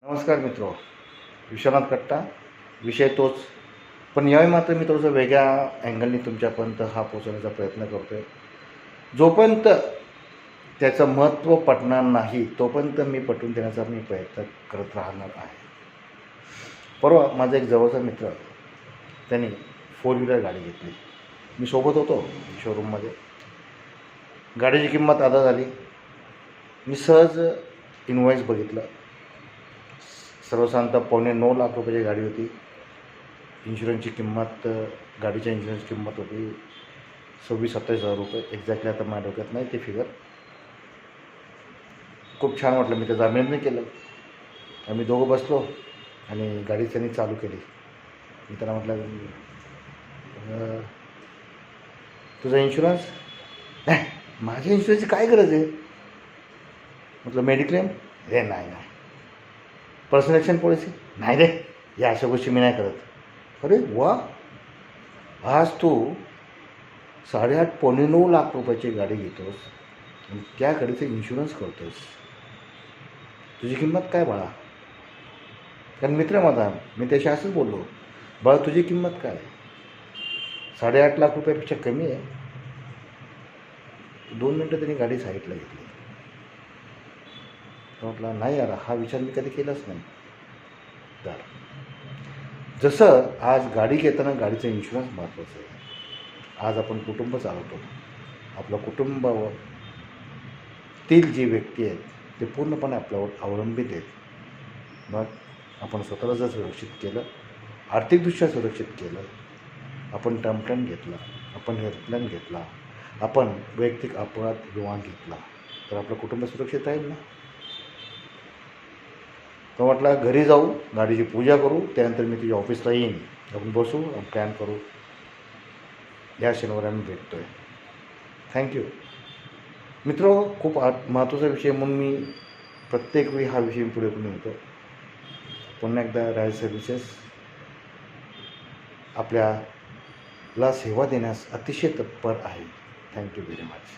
नमस्कार मित्रो, विश्वनाथ कट्टा. विषय तोच, पण यावेळी मात्र मी थोडंसं वेगळ्या अँगलनी तुमच्यापर्यंत हा पोचवण्याचा प्रयत्न करतो आहे. जोपर्यंत त्याचं महत्त्व पटणार नाही तोपर्यंत मी पटवून देण्याचा प्रयत्न करत राहणार आहे. परवा माझा एक जवळचा मित्र, त्यांनी 4 व्हीलर गाडी घेतली. मी सोबत होतो शोरूममध्ये. गाडीची किंमत अदा झाली. मी सहज इनवॉईस बघितलं. सर्वसाधारणतः 9.25 लाख रुपयाची गाडी होती. इन्शुरन्सची किंमत, गाडीच्या इन्शुरन्सची किंमत होती 26-27 हजार रुपये. एक्झॅक्टली आता माझ्या डोक्यात नाही ते फिगर. खूप छान वाटलं. मी त्याचं अभिनंदन केलं. आम्ही दोघं बसलो आणि गाडी त्यांनी चालू केली. मी त्याला म्हटलं, तुझा इन्शुरन्स? नाही, माझ्या इन्शुरन्सची काय गरज आहे? म्हटलं मेडिक्लेम? रे नाही. Personal action policy? नाही रे, या अशा गोष्टी मी नाही करत. अरे वा, आज तू 8.5-9 लाख रुपयाची गाडी घेतोस आणि त्या गाडीचं इन्शुरन्स करतोस. तुझी किंमत काय बाळा? कारण मित्र माझा, मी त्याशी असंच बोललो, बाळा तुझी किंमत काय? 8.5 लाख रुपयापेक्षा कमी आहे. 2 मिनटं त्यांनी गाडी साईडला घेतली. म्हटलं नाही यार, हा विचार मी कधी केलाच नाही. तर जसं आज गाडी घेताना गाडीचं इन्शुरन्स महत्त्वाचं आहे. आज आपण कुटुंब चालवतो. आपलं कुटुंबातील जी व्यक्ती आहेत ते पूर्णपणे आपल्यावर अवलंबित आहेत. मग आपण स्वतःला जर सुरक्षित केलं, आर्थिकदृष्ट्या सुरक्षित केलं, आपण टर्म प्लॅन घेतला, आपण हेल्थ प्लॅन घेतला, आपण वैयक्तिक अपघात विमा घेतला, तर आपलं कुटुंब सुरक्षित राहील ना. तो म्हटला घरी जाऊ, गाडीची पूजा करू, त्यानंतर मी तुझ्या ऑफिसला येईन, आपण बसू, प्लॅन करू. या शनिवारी आम्ही भेटतो आहे. थँक्यू मित्रो. खूप महत्त्वाचा विषय म्हणून मी प्रत्येक वेळी हा विषय पुढे करून येतो. पुन्हा एकदा राय सर्व्हिसेस आपल्याला सेवा देण्यास अतिशय तत्पर आहे. Thank you very much.